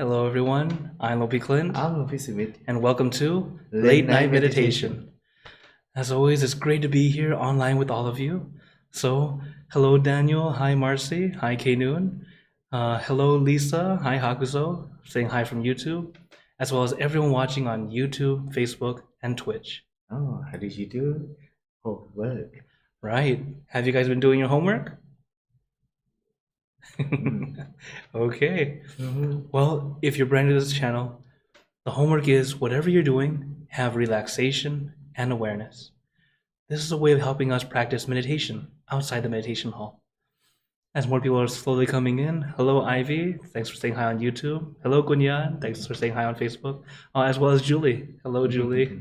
Hello, everyone. I'm Lopi Clint, I'm Luffy Sumit. and welcome to Late Late Night Night Meditation. As always, it's great to be here online with all of you. So, hello, Daniel. Hi, Marcy. Hi, K Noon. Hello, Lisa. Hi, Hakuzo. Saying hi from YouTube, as well as everyone watching on YouTube, Facebook, and Twitch. Oh, how did you do? Homework. Right. Have you guys been doing your homework? Okay. Well, if you're brand new to this channel, the homework is whatever you're doing, have relaxation and awareness. This is a way of helping us practice meditation outside the meditation hall. As more people are slowly coming in, hello Ivy, thanks for saying hi on YouTube. Hello Gunyan, thanks for saying hi on Facebook. As well as Julie. Hello Julie.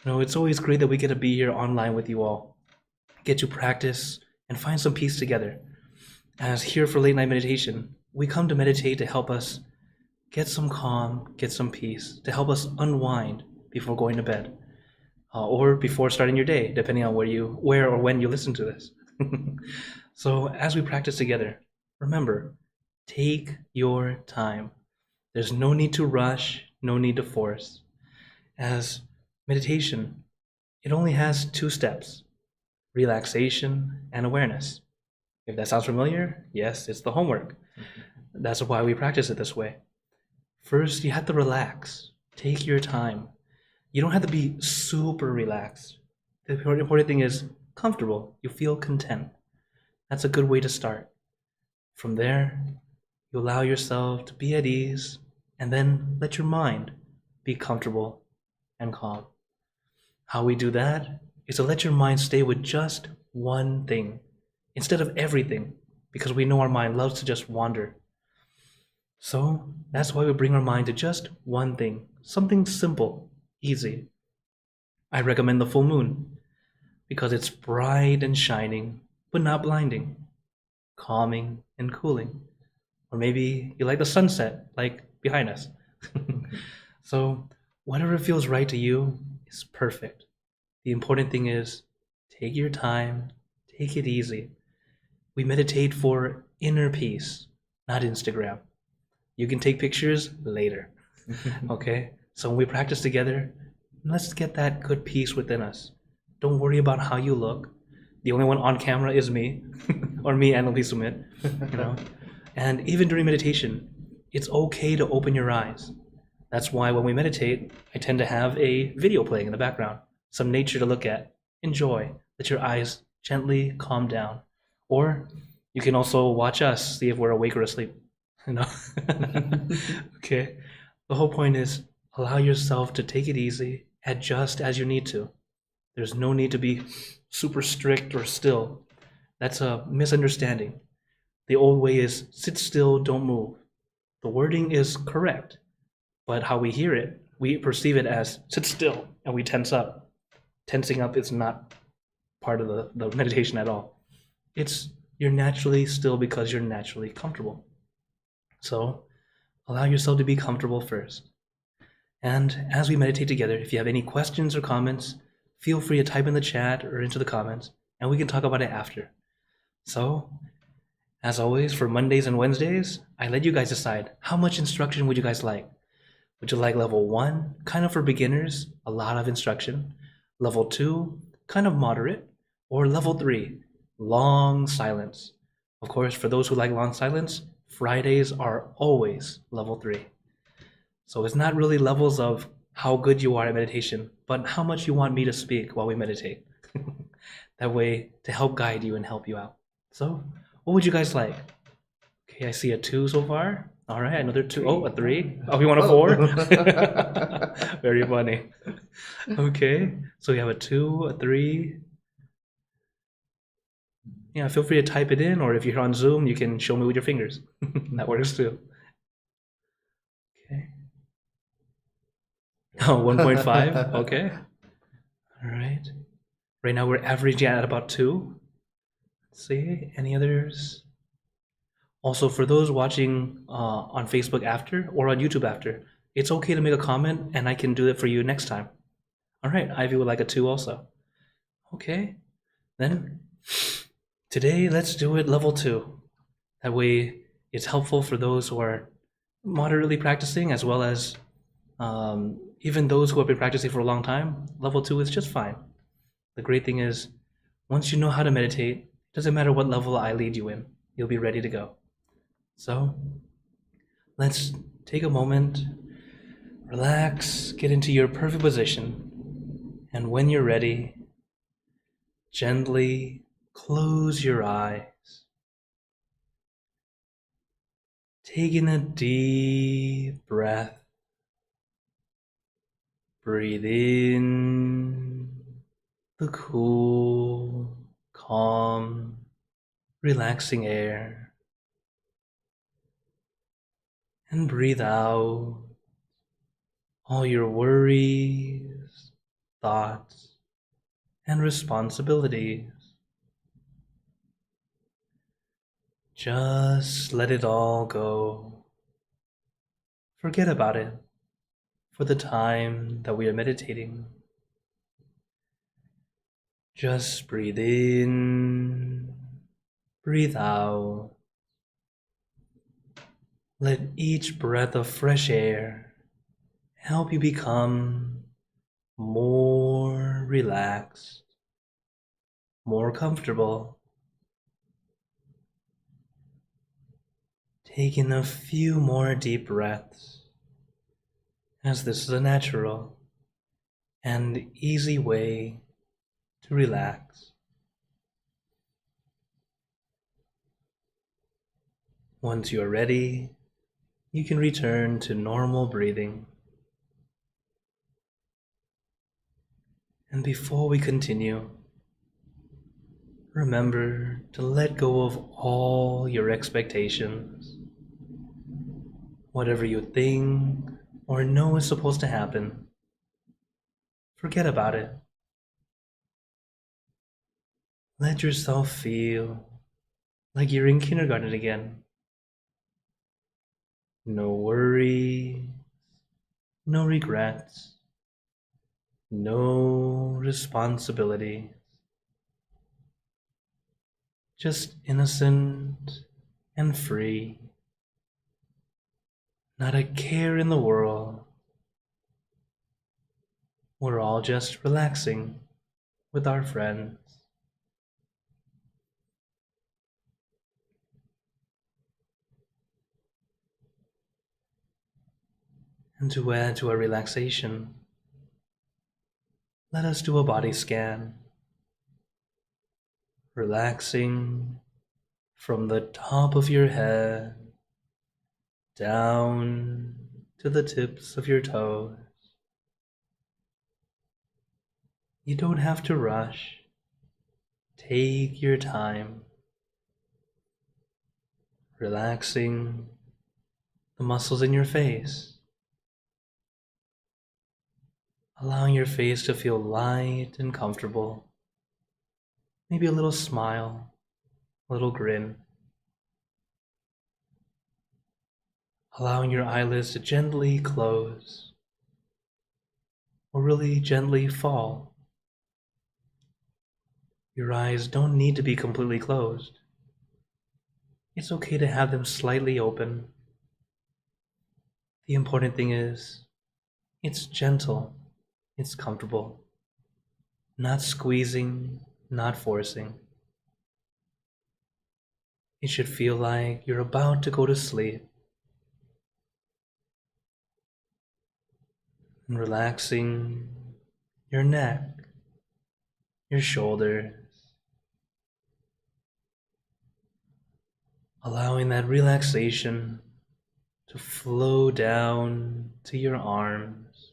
It's always great that we get to be here online with you all, get to practice and find some peace together. As here for late night meditation, we come to meditate to help us get some calm, get some peace, to help us unwind before going to bed, or before starting your day, depending on where or when you listen to this. So as we practice together, remember, take your time. There's no need to rush, no need to force. As meditation, it only has 2 steps: relaxation and awareness. If that sounds familiar, yes, it's the homework. That's why we practice it this way. First, you have to relax. Take your time. You don't have to be super relaxed. The important thing is comfortable. You feel content. That's a good way to start. From there, you allow yourself to be at ease, and then let your mind be comfortable and calm. How we do that is to let your mind stay with just one thing instead of everything, because we know our mind loves to just wander. So that's why we bring our mind to just one thing, something simple, easy. I recommend the full moon because it's bright and shining, but not blinding, calming and cooling. Or maybe you like the sunset, like behind us. So whatever feels right to you is perfect. The important thing is take your time, take it easy. We meditate for inner peace, not Instagram. You can take pictures later. Okay? So when we practice together, let's get that good peace within us. Don't worry about how you look. The only one on camera is me, or me and Elise Sumit, And even during meditation, it's okay to open your eyes. That's why when we meditate, I tend to have a video playing in the background, some nature to look at, enjoy, let your eyes gently calm down. Or you can also watch us, see if we're awake or asleep. Okay. The whole point is allow yourself to take it easy, adjust as you need to. There's no need to be super strict or still. That's a misunderstanding. The old way is sit still, don't move. The wording is correct, but how we hear it, we perceive it as sit still and we tense up. Tensing up is not part of the meditation at all. It's you're naturally still because you're naturally comfortable. So allow yourself to be comfortable first. And as we meditate together, if you have any questions or comments, feel free to type in the chat or into the comments, and we can talk about it after. So, as always, for Mondays and Wednesdays, I let you guys decide how much instruction would you guys like. Would you like level 1, kind of for beginners, a lot of instruction, level 2, kind of moderate, or level 3, long silence. Of course, for those who like long silence, Fridays are always level 3. So it's not really levels of how good you are at meditation, but how much you want me to speak while we meditate. That way, to help guide you and help you out. So, what would you guys like? Okay, I see a 2 so far. All right, another 2. Oh, a 3. Oh, you want a 4? Very funny. Okay, so we have a 2, a 3. Yeah, feel free to type it in, or if you're on Zoom, you can show me with your fingers. That works too. Okay. Oh, 1.5. Okay. All right. Right now we're averaging at about 2. Let's see, any others? Also, for those watching on Facebook after or on YouTube after, it's okay to make a comment and I can do it for you next time. All right, Ivy would like a 2 also. Okay, then today let's do it level 2. That way it's helpful for those who are moderately practicing, as well as even those who have been practicing for a long time, level 2 is just fine. The great thing is, once you know how to meditate, it doesn't matter what level I lead you in, you'll be ready to go. So let's take a moment, relax, get into your perfect position, and when you're ready, gently close your eyes. Taking a deep breath. Breathe in the cool, calm, relaxing air. And breathe out all your worries, thoughts, and responsibilities. Just let it all go. Forget about it for the time that we are meditating. Just breathe in, breathe out. Let each breath of fresh air help you become more relaxed, more comfortable. Taking a few more deep breaths, as this is a natural and easy way to relax. Once you are ready, you can return to normal breathing. And before we continue, remember to let go of all your expectations. Whatever you think or know is supposed to happen, forget about it. Let yourself feel like you're in kindergarten again. No worries, no regrets, no responsibility. Just innocent and free. Not a care in the world. We're all just relaxing with our friends. And to add to our relaxation, let us do a body scan. Relaxing from the top of your head down to the tips of your toes. You don't have to rush. Take your time. Relaxing the muscles in your face. Allowing your face to feel light and comfortable. Maybe a little smile, a little grin. Allowing your eyelids to gently close, or really gently fall. Your eyes don't need to be completely closed. It's okay to have them slightly open. The important thing is, it's gentle, it's comfortable. Not squeezing, not forcing. It should feel like you're about to go to sleep. And relaxing your neck, your shoulders. Allowing that relaxation to flow down to your arms.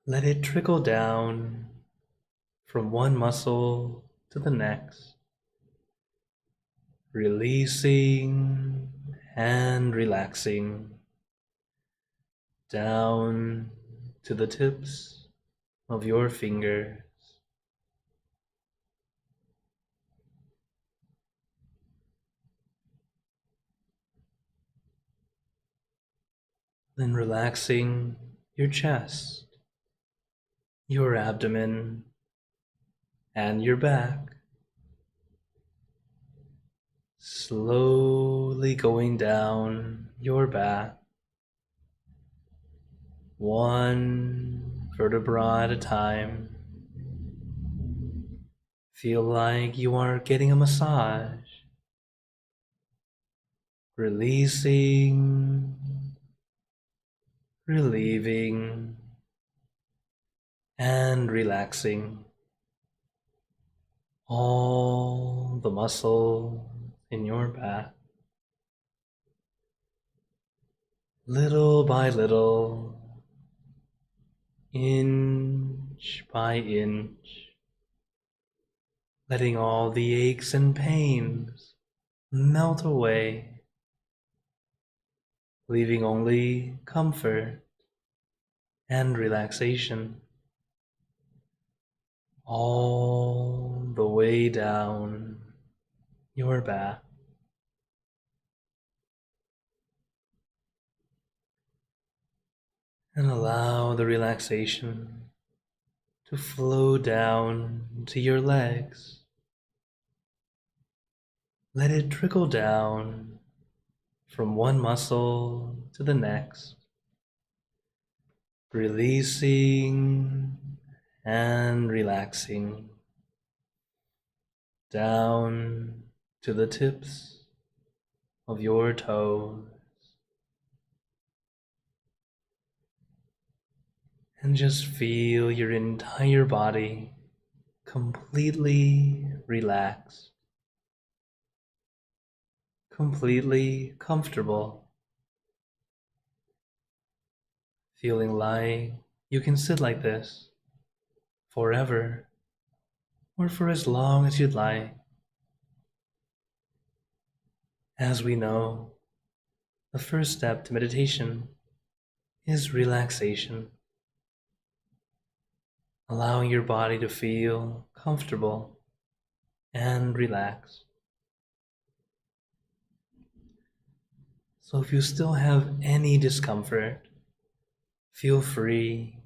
Let it trickle down from one muscle to the next, releasing and relaxing down to the tips of your fingers. Then relaxing your chest, your abdomen, and your back. slowly going down your back, one vertebra at a time. Feel like you are getting a massage, releasing, relieving, and relaxing all the muscle in your back. Little by little, inch by inch, letting all the aches and pains melt away, leaving only comfort and relaxation all the way down your back. And allow the relaxation to flow down to your legs. Let it trickle down from one muscle to the next, releasing and relaxing down to the tips of your toes. And just feel your entire body completely relaxed, completely comfortable, feeling like you can sit like this forever or for as long as you'd like. As we know, the first step to meditation is relaxation, allowing your body to feel comfortable and relaxed. So if you still have any discomfort, feel free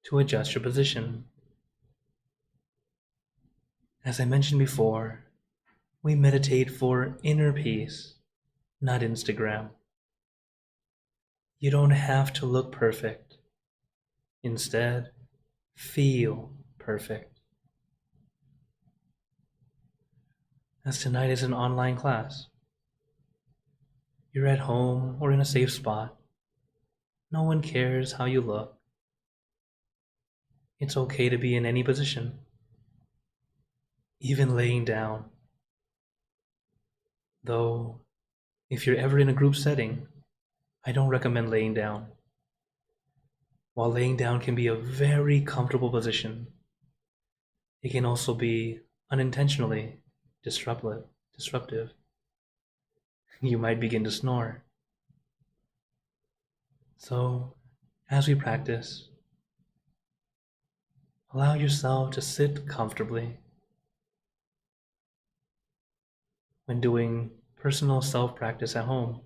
to adjust your position. As I mentioned before, we meditate for inner peace, not Instagram. You don't have to look perfect. Instead, feel perfect. As tonight is an online class, you're at home or in a safe spot. No one cares how you look. It's okay to be in any position, even laying down. Though, if you're ever in a group setting, I don't recommend laying down. While laying down can be a very comfortable position, it can also be unintentionally disruptive. You might begin to snore. So, as we practice, allow yourself to sit comfortably. When doing personal self-practice at home,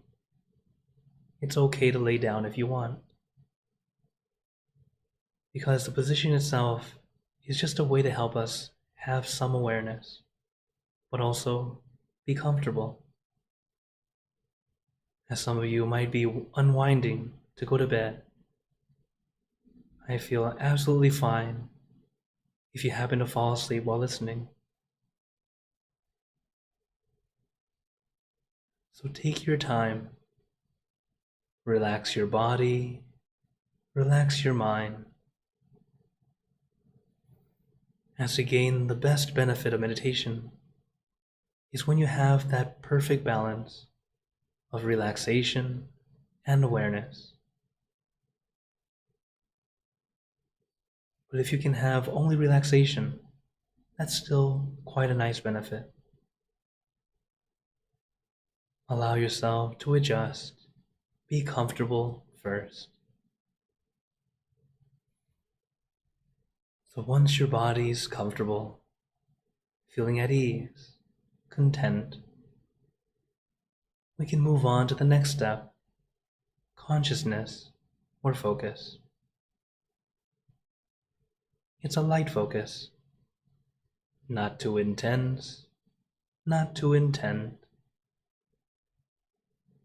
it's okay to lay down if you want, because the position itself is just a way to help us have some awareness, but also be comfortable. As some of you might be unwinding to go to bed, I feel absolutely fine if you happen to fall asleep while listening. So take your time, relax your body, relax your mind. As to gain the best benefit of meditation is when you have that perfect balance of relaxation and awareness. But if you can have only relaxation, that's still quite a nice benefit. Allow yourself to adjust. Be comfortable first. So once your body's comfortable, feeling at ease, content, we can move on to the next step, consciousness or focus. It's a light focus, not too intense, not too intent,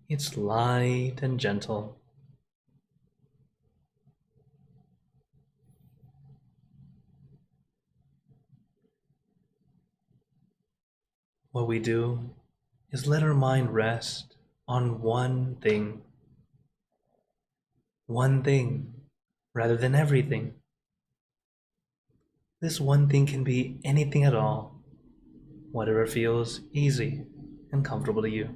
It's light and gentle. What we do is let our mind rest on one thing rather than everything. This one thing can be anything at all, whatever feels easy and comfortable to you.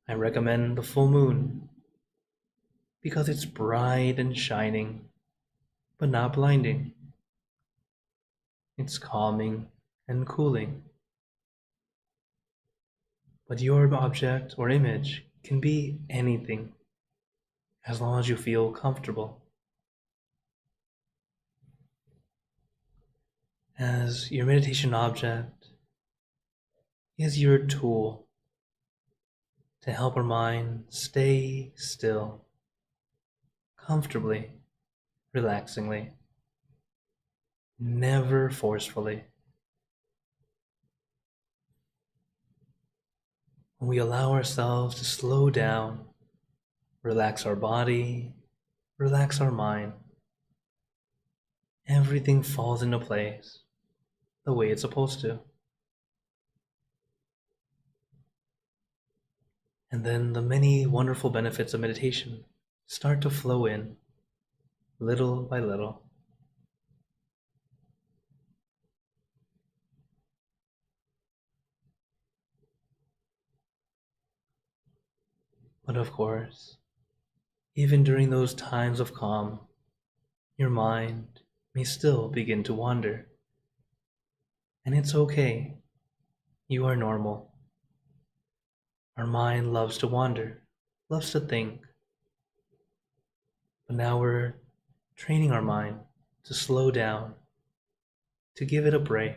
I recommend the full moon because it's bright and shining, but not blinding. It's calming and cooling. But your object or image can be anything as long as you feel comfortable. As your meditation object is your tool to help our mind stay still, comfortably, relaxingly, never forcefully. When we allow ourselves to slow down, relax our body, relax our mind, everything falls into place the way it's supposed to. And then the many wonderful benefits of meditation start to flow in, little by little. But of course, even during those times of calm, your mind may still begin to wander. And it's okay. You are normal. Our mind loves to wander, loves to think. But now we're training our mind to slow down, to give it a break.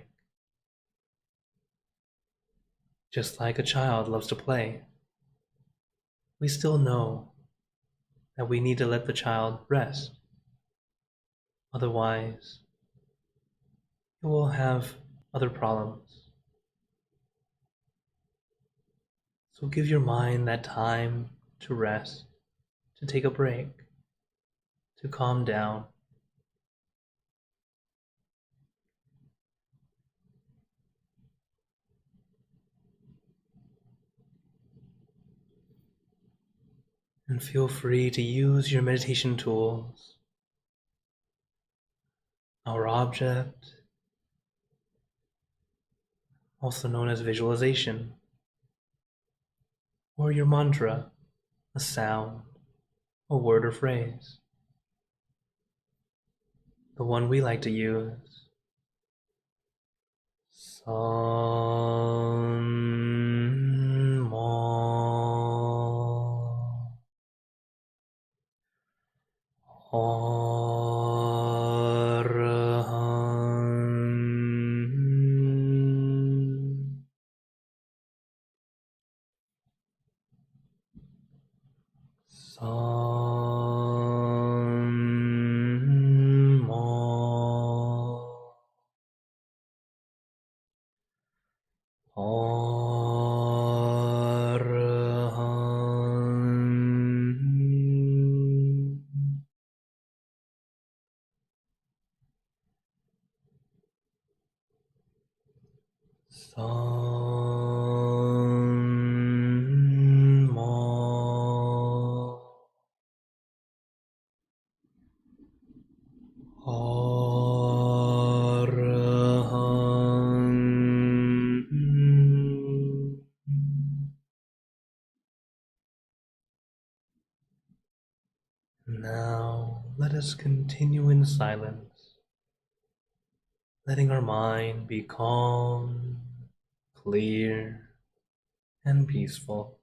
Just like a child loves to play, we still know that we need to let the child rest. Otherwise, it will have other problems. So give your mind that time to rest, to take a break, to calm down. And feel free to use your meditation tools, our object, also known as visualization, or your mantra, a sound, a word or phrase. The one we like to use, San Mo Arhan San Mo Arhan San Mo Arhan. Now let us continue in silence, letting our mind be calm, clear, and peaceful.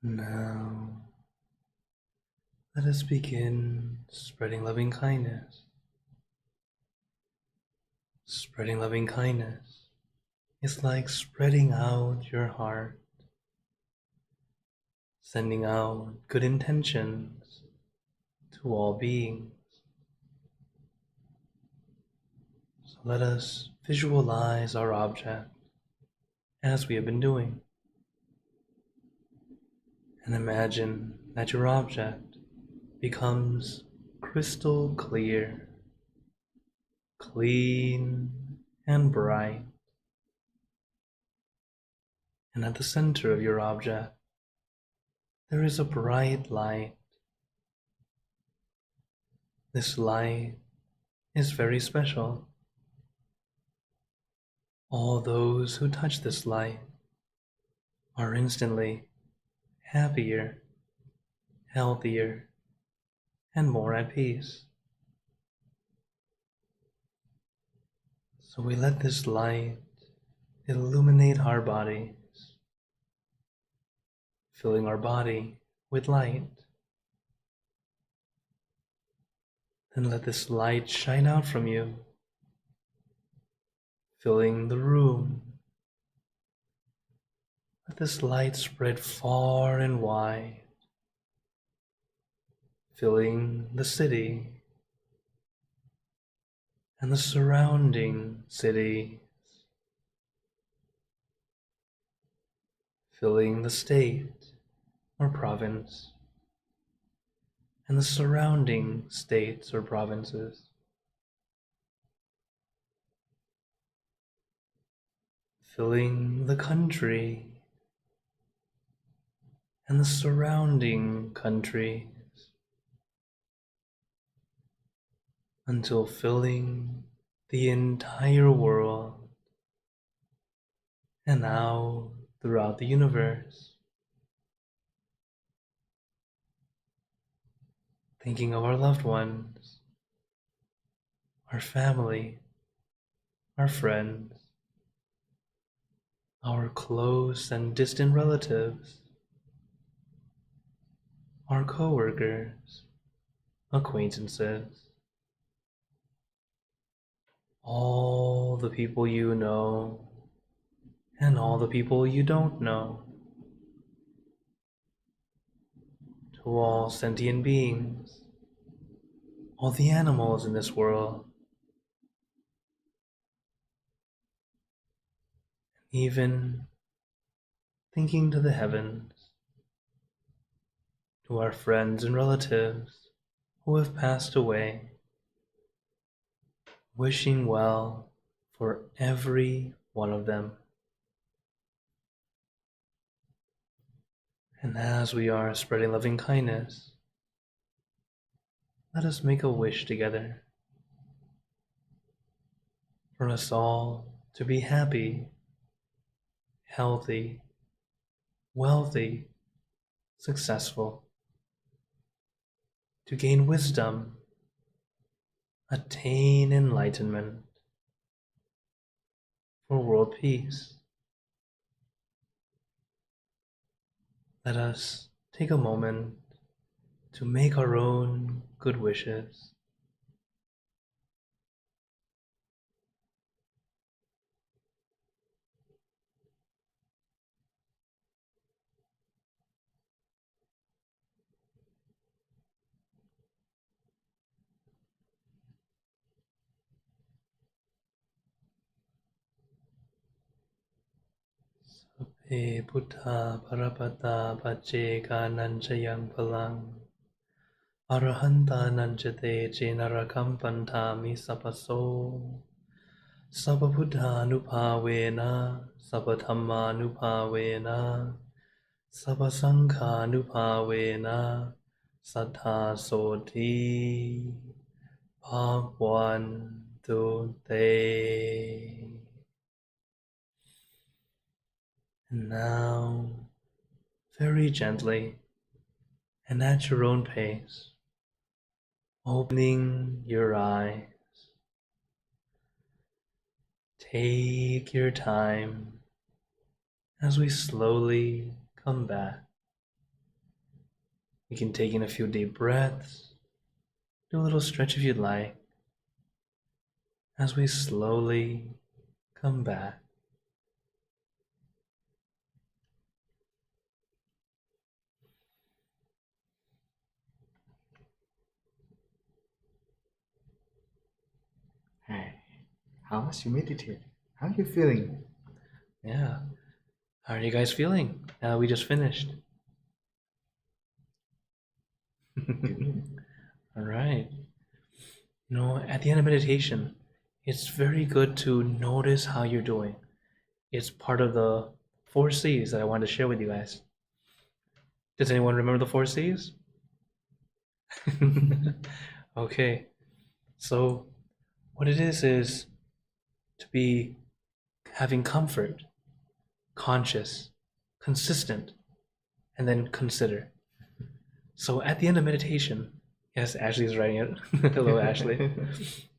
Now, let us begin spreading loving kindness. Spreading loving kindness is like spreading out your heart, sending out good intentions to all beings. So let us visualize our object as we have been doing, and imagine that your object becomes crystal clear, clean and bright. And at the center of your object, there is a bright light. This light is very special. All those who touch this light are instantly happier, healthier, and more at peace. So we let this light illuminate our bodies, filling our body with light. Then let this light shine out from you, filling the room. Let this light spread far and wide, filling the city and the surrounding cities, filling the state or province and the surrounding states or provinces, filling the country and the surrounding countries, until filling the entire world and now throughout the universe. Thinking of our loved ones, our family, our friends, our close and distant relatives, our co-workers, acquaintances, all the people you know and all the people you don't know, to all sentient beings, all the animals in this world, even thinking to the heavens, to our friends and relatives who have passed away, wishing well for every one of them. And as we are spreading loving kindness, let us make a wish together for us all to be happy, healthy, wealthy, successful, to gain wisdom, attain enlightenment, for world peace. Let us take a moment to make our own good wishes. Sape Buddha Parapata Pacheka Nanchayang Palang Arahanta Nanchate Chenarakam Pantami Sapaso Sababuddha Nupavena Sabathamma Nupavena Sabasangha Nupavena Sattha Soti Bhagwantu Te. And now, very gently and at your own pace, opening your eyes. Take your time as we slowly come back You can take in a few deep breaths. Do a little stretch if you'd like. As we slowly come back. Hey, how was you meditate? How are you feeling? Yeah. How are you guys feeling now that we just finished? All right. You know, at the end of meditation, it's very good to notice how you're doing. It's part of the 4 C's that I wanted to share with you guys. Does anyone remember the 4 C's? Okay. So, what it is to be having comfort, conscious, consistent, and then consider. So at the end of meditation, yes, Ashley is writing it. Hello, Ashley.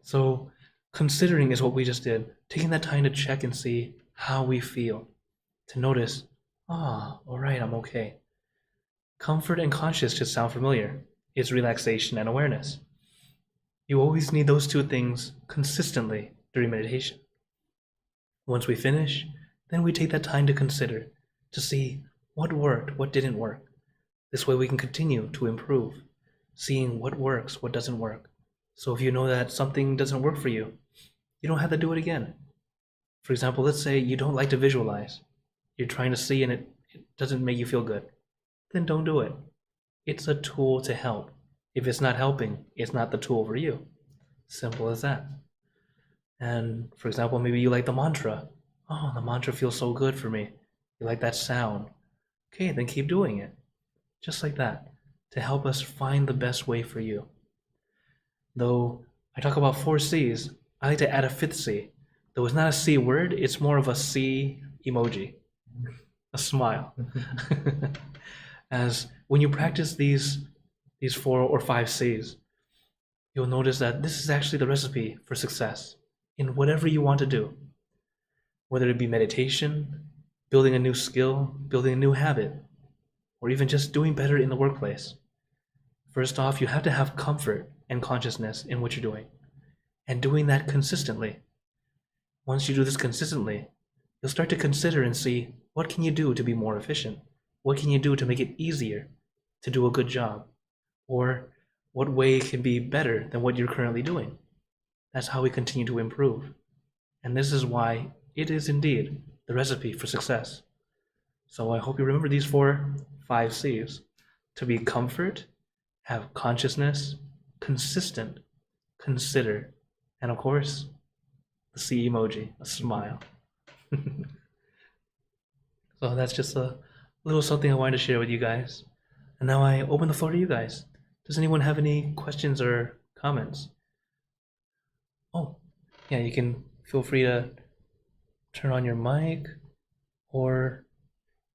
So considering is what we just did. Taking that time to check and see how we feel. To notice, all right, I'm okay. Comfort and conscious just sound familiar. It's relaxation and awareness. You always need those two things consistently during meditation. Once we finish, then we take that time to consider, to see what worked, what didn't work. This way we can continue to improve, seeing what works, what doesn't work. So if you know that something doesn't work for you, you don't have to do it again. For example, let's say you don't like to visualize. You're trying to see and it doesn't make you feel good. Then don't do it. It's a tool to help. If it's not helping, it's not the tool for you. Simple as that. And for example, maybe you like the mantra. Oh, the mantra feels so good for me. You like that sound. Okay, then keep doing it. Just like that, to help us find the best way for you. Though I talk about 4 C's, I like to add a 5th C. Though it's not a C word, it's more of a C emoji, a smile. As when you practice these 4 or 5 C's, you'll notice that this is actually the recipe for success in whatever you want to do. Whether it be meditation, building a new skill, building a new habit, or even just doing better in the workplace. First off, you have to have comfort and consciousness in what you're doing, and doing that consistently. Once you do this consistently, you'll start to consider and see what can you do to be more efficient? What can you do to make it easier to do a good job? Or what way can be better than what you're currently doing? That's how we continue to improve. And this is why it is indeed the recipe for success. So I hope you remember these 5 C's. To be comfort, have consciousness, consistent, consider, and of course, the C emoji, a smile. So that's just a little something I wanted to share with you guys. And now I open the floor to you guys. Does anyone have any questions or comments? Oh, yeah, you can feel free to turn on your mic, or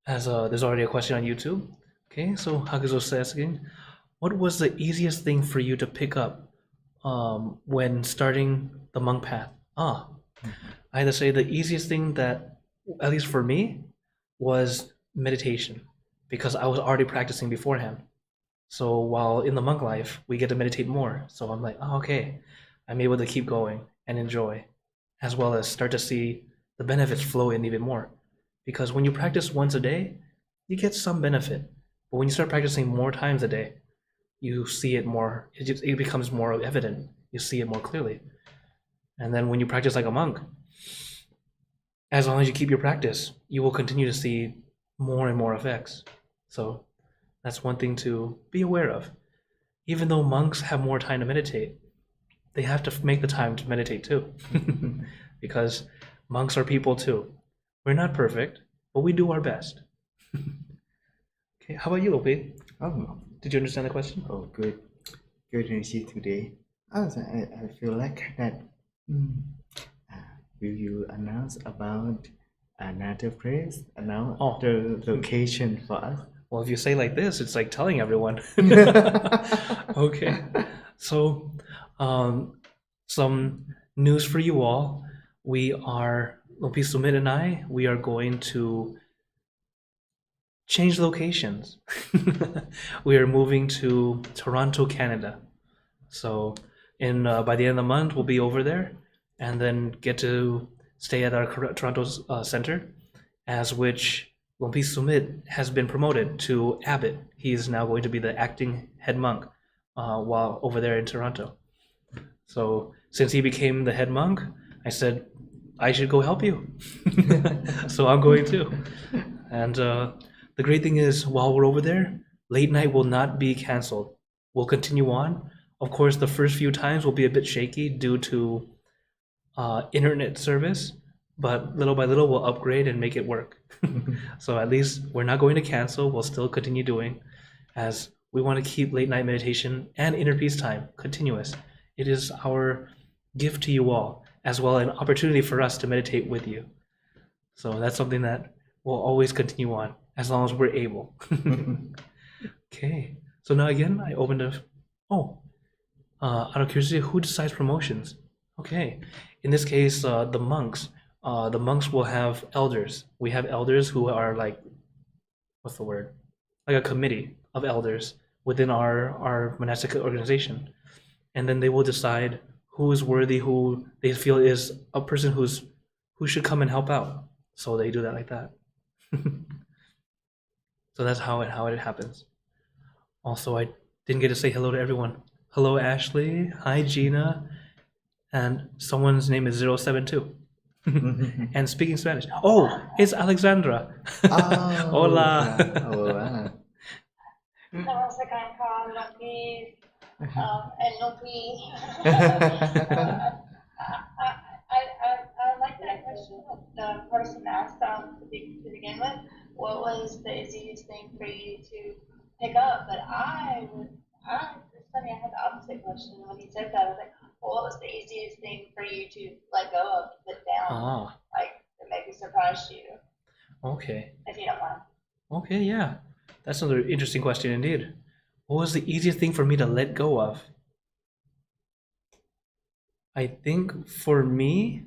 as there's already a question on YouTube. Okay, so Hakuzo says again, what was the easiest thing for you to pick up when starting the monk path? I had to say the easiest thing that, at least for me, was meditation, because I was already practicing beforehand. So while in the monk life, we get to meditate more. So I'm like, okay, I'm able to keep going and enjoy, as well as start to see the benefits flow in even more. Because when you practice once a day, you get some benefit. But when you start practicing more times a day, you see it more, it becomes more evident. You see it more clearly. And then when you practice like a monk, as long as you keep your practice, you will continue to see more and more effects. So that's one thing to be aware of. Even though monks have more time to meditate, they have to make the time to meditate too. Because monks are people too. We're not perfect, but we do our best. Okay, how about you, Lopi? Oh, Did you understand the question? oh, good. Good energy today. Also, I feel like that. Will you announce about another place, announce the location for us? Well, if you say like this, it's like telling everyone. Okay, so some news for you all. We are, Lopi Sumit and I, we are going to change locations. We are moving to Toronto, Canada. So in by the end of the month, we'll be over there, and then get to stay at our Toronto center, as which Lompi Sumit has been promoted to abbot. He is now going to be the acting head monk while over there in Toronto. So since he became the head monk, I said I should go help you. So I'm going to. And the great thing is, while we're over there, late night will not be canceled. We'll continue on. Of course, the first few times will be a bit shaky due to internet service, but little by little we'll upgrade and make it work. So at least we're not going to cancel. We'll still continue doing, as we want to keep late night meditation and inner peace time continuous. It is our gift to you all, as well as an opportunity for us to meditate with you. So that's something that will always continue on as long as we're able. Okay, so now again, I opened a, out of curiosity, who decides promotions? Okay, in this case, the monks will have elders. We have elders who are like, what's the word? Like a committee of elders within our monastic organization. And then they will decide who is worthy, who they feel is a person who should come and help out. So they do that like that. So that's how it happens. Also, I didn't get to say hello to everyone. Hello, Ashley. Hi, Gina. And someone's name is 072. And speaking Spanish. Oh, it's Alexandra. Oh, Hola. Hola. Namaskaran, Lumpy, and Lumpy. I like that question that the person asked to begin with. What was the easiest thing for you to pick up? But it's funny, I had the opposite question when he said that. I was like, well, what was the easiest thing for you to let go of, put down, like that maybe surprised you? Okay. If you don't mind. Okay, yeah. That's another interesting question indeed. What was the easiest thing for me to let go of? I think for me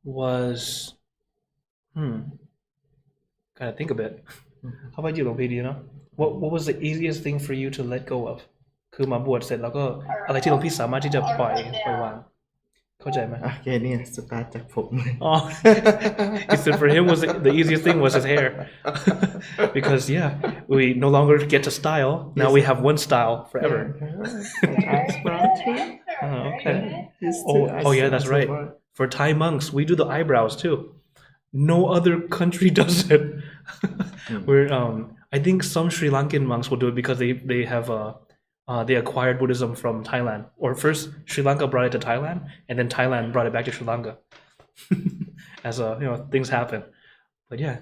was, gotta think a bit. How about you, Lompi? Do you know? What was the easiest thing for you to let go of? คือมาบวชเสร็จแล้วก็อะไรที่หลวงพี่สามารถที่จะปล่อยวาง เข้าใจไหม โอเคเนี่ยสตาร์ทจากผมเลย Oh, he said for him was the easiest thing was his hair, because yeah, we no longer get to style. Now we have one style forever. Oh, okay. Oh yeah, that's right. For Thai monks, we do the eyebrows too. No other country does it. We're I think some Sri Lankan monks will do it because they have they acquired Buddhism from Thailand, or first Sri Lanka brought it to Thailand, and then Thailand brought it back to Sri Lanka. As things happen. But yeah,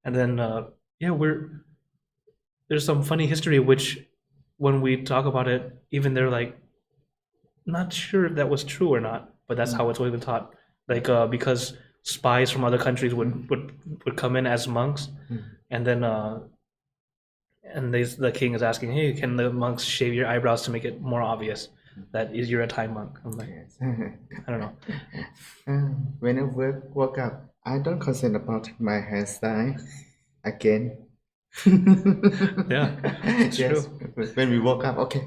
and then there's some funny history which, when we talk about it, even they're like not sure if that was true or not, but that's how it's always been taught. Like because spies from other countries would come in as monks, and then the king is asking, hey, can the monks shave your eyebrows to make it more obvious that you're a Thai monk? I'm like, I don't know. When I woke up, I don't concern about my hairstyle again. Yeah, it's yes. true. When we woke up, okay.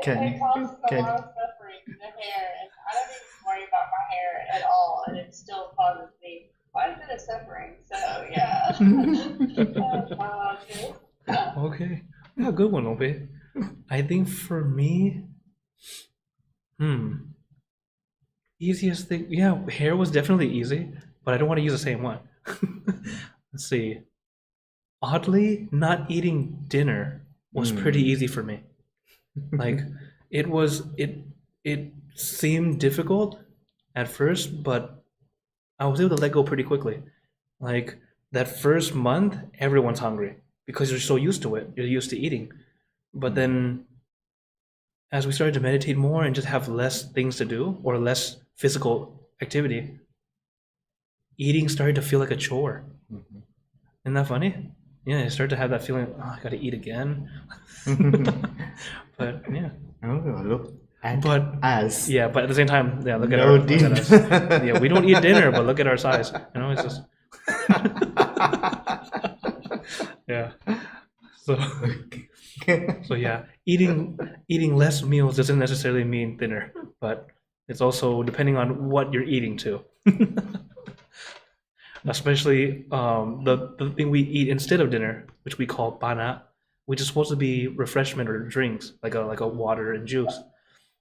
It causes a lot of suffering in the hair, and I don't even worry about my hair at all, and it still causes me quite a bit of suffering. So yeah. Okay. Yeah, good one, Ope. I think for me, easiest thing, yeah, hair was definitely easy, but I don't want to use the same one. Let's see. Oddly, not eating dinner was pretty easy for me. Like it seemed difficult at first, but I was able to let go pretty quickly. Like that first month, everyone's hungry because you're so used to it. You're used to eating. But then as we started to meditate more and just have less things to do, or less physical activity, eating started to feel like a chore. Isn't that funny? Yeah, I started to have that feeling, oh, I gotta eat again. But yeah. Oh, look, at But us. yeah, but at the same time, yeah, look at No look at dinner. us. Yeah, we don't eat dinner, but look at our size. You know, it's just yeah. So so yeah, eating less meals doesn't necessarily mean thinner, but it's also depending on what you're eating too. Especially the thing we eat instead of dinner, which we call bana, which is supposed to be refreshment or drinks, like a water and juice.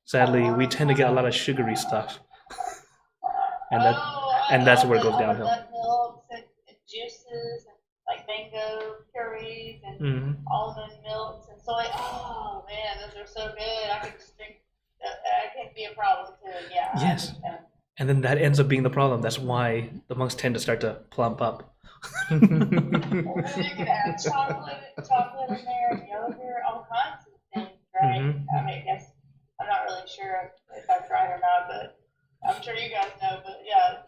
Sadly, we tend to get a lot of sugary stuff, and that's where it goes all the downhill. nut milks and juices and like mango purees and almond milks and soy. Oh man, those are so good. I could just drink. That can be a problem too. Yeah. I Yes. understand. And then that ends up being the problem. That's why the monks tend to start to plump up. Well, you can add chocolate in there, yogurt, all kinds of things, right? Mhm. I mean, I guess I'm not really sure if that's right or not, but I'm sure you guys know. But yeah.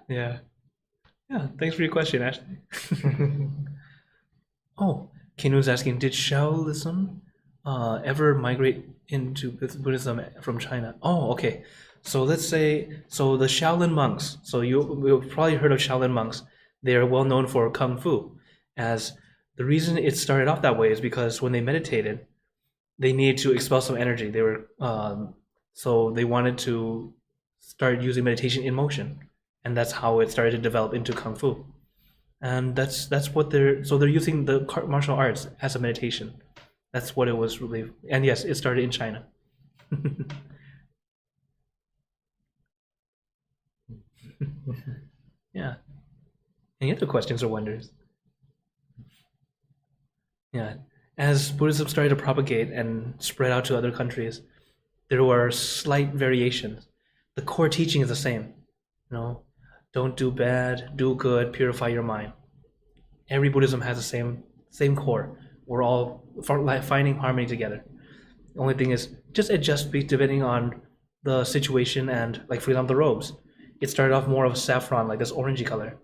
Yeah. Yeah. Thanks for your question, Ashley. Oh, Kinu's asking, did Shaolism ever migrate into Buddhism from China? Oh, okay. So let's say, so the Shaolin monks, so you've probably heard of Shaolin monks. They are well known for Kung Fu. As the reason it started off that way is because when they meditated, they needed to expel some energy. They were, so they wanted to start using meditation in motion. And that's how it started to develop into Kung Fu. And that's what they're using the martial arts as a meditation. That's what it was really. And yes, it started in China. Yeah. Any other questions or wonders? Yeah. As Buddhism started to propagate and spread out to other countries, there were slight variations. The core teaching is the same. You know, don't do bad, do good, purify your mind. Every Buddhism has the same core. We're all finding harmony together. The only thing is just adjust depending on the situation and, like, for example, the robes. It started off more of saffron, like this orangey color.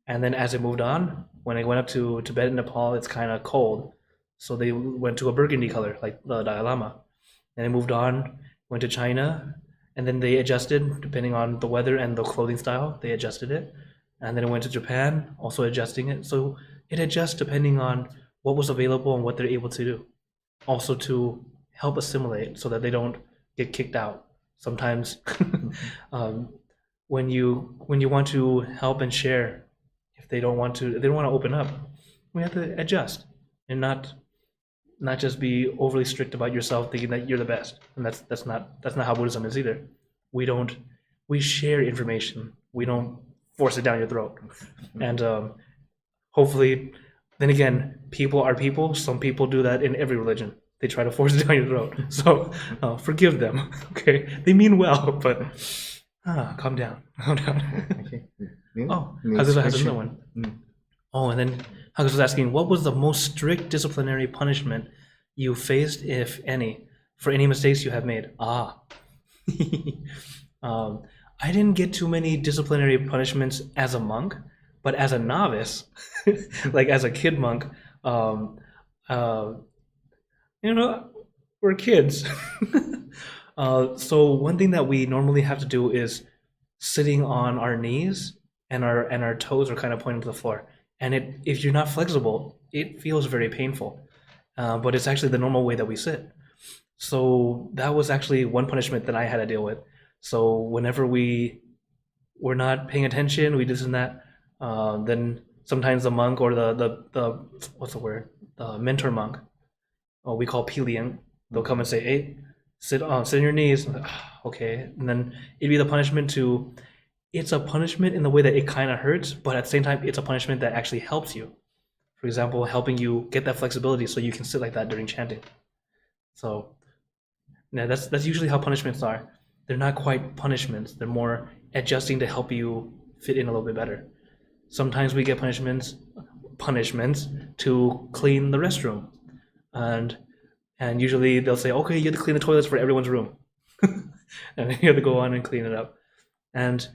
And then as it moved on, when it went up to Tibet and Nepal, it's kind of cold. So they went to a burgundy color, like the Dalai Lama. And they moved on, went to China, and then they adjusted depending on the weather and the clothing style. They adjusted it. And then it went to Japan, also adjusting it. So it adjusts depending on what was available and what they're able to do. Also to help assimilate so that they don't get kicked out. Sometimes when you want to help and share, if they don't want to open up, we have to adjust and not just be overly strict about yourself, thinking that you're the best. And that's not how Buddhism is either. We share information. We don't force it down your throat. And hopefully, then again, people are people. Some people do that in every religion. They try to force it down your throat. So forgive them. Okay, they mean well, but calm down. Okay. Oh, Next Hakusa has question. another one. Oh, and then Hakusa was asking, what was the most strict disciplinary punishment you faced, if any, for any mistakes you have made? I didn't get too many disciplinary punishments as a monk, but as a novice, like as a kid monk, we're kids. So one thing that we normally have to do is sitting on our knees, and our toes are kind of pointing to the floor. And if you're not flexible, it feels very painful. But it's actually the normal way that we sit. So that was actually one punishment that I had to deal with. So whenever we were not paying attention, we this and that, then sometimes the monk or the what's the word? The mentor monk, we call Piliang, they'll come and say, hey, sit on your knees. Okay. And then it'd be the punishment to, it's a punishment in the way that it kind of hurts, but at the same time, it's a punishment that actually helps you. For example, helping you get that flexibility so you can sit like that during chanting. So yeah, that's usually how punishments are. They're not quite punishments. They're more adjusting to help you fit in a little bit better. Sometimes we get punishments to clean the restroom. And usually they'll say, okay, you have to clean the toilets for everyone's room. And then you have to go on and clean it up. And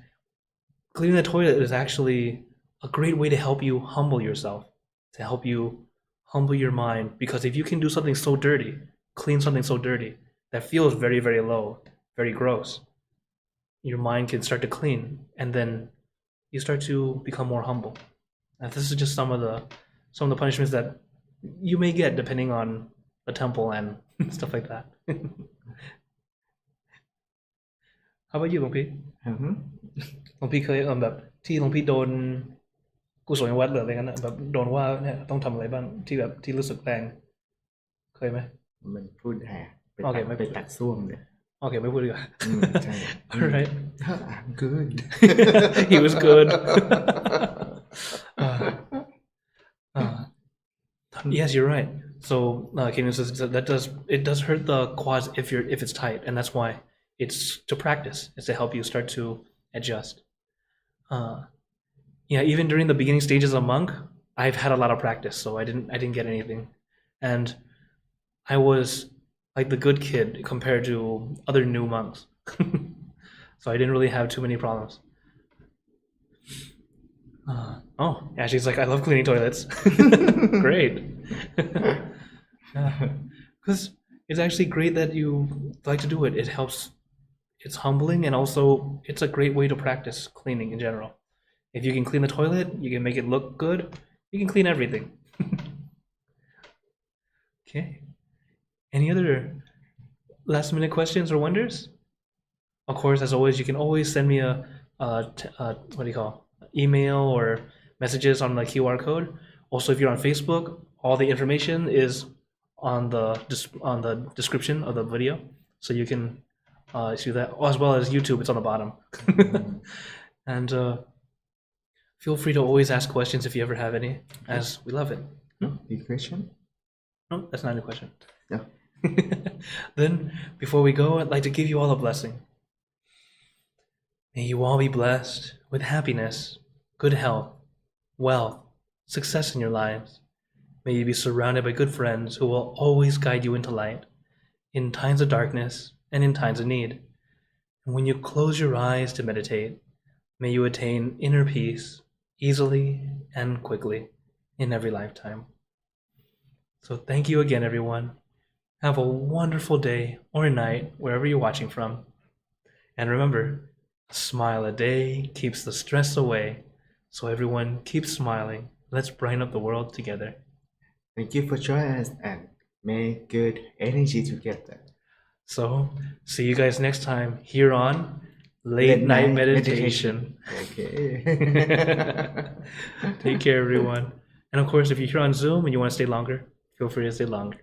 cleaning the toilet is actually a great way to help you humble yourself, to help you humble your mind. Because if you can do something so dirty, clean something so dirty, that feels very, very low, very gross, your mind can start to clean, and then you start to become more humble. And this is just some of the punishments that you may get depending on the temple and stuff like that. How about you, หลวงพี่ Mhm. หลวงพี่เคยแบบที่หลวงพี่โดนกุศลวัดหรืออะไรกันนะแบบโดนว่าเนี่ยต้องทำอะไรบ้างที่แบบที่รู้สึกแรงเคยไหม มันพูดแหกไป โอเค ตัด ไม่ ไปตัดส้วมเนี่ย โอเคไม่พูดดีกว่า ใช่ Alright. I'm good He was good. Yes, you're right. So, Kenan says that does hurt the quads if it's tight, and that's why it's to practice. It's to help you start to adjust. Yeah, even during the beginning stages of monk, I've had a lot of practice, so I didn't get anything, and I was like the good kid compared to other new monks. So I didn't really have too many problems. Oh, Ashley's like, I love cleaning toilets. Great. Because it's actually great that you like to do it. It helps. It's humbling, and also it's a great way to practice cleaning in general. If you can clean the toilet, you can make it look good. You can clean everything. Okay. Any other last minute questions or wonders? Of course, as always, you can always send me a what do you call email or messages on the QR code. Also, if you're on Facebook, all the information is on the description of the video, so you can see that, as well as YouTube. It's on the bottom. And feel free to always ask questions if you ever have any, as we love it. Any question? No, that's not a question. Yeah. Then, before we go, I'd like to give you all a blessing. May you all be blessed with happiness, good health, wealth, success in your lives. May you be surrounded by good friends who will always guide you into light, in times of darkness and in times of need. And when you close your eyes to meditate, may you attain inner peace easily and quickly in every lifetime. So thank you again, everyone. Have a wonderful day or night, wherever you're watching from. And remember, a smile a day keeps the stress away. So everyone keep smiling. Let's brighten up the world together. Thank you for joining us and make good energy together. So see you guys next time here on Late Night Meditation. Okay. Take care, everyone. And of course, if you're here on Zoom and you want to stay longer, feel free to stay longer.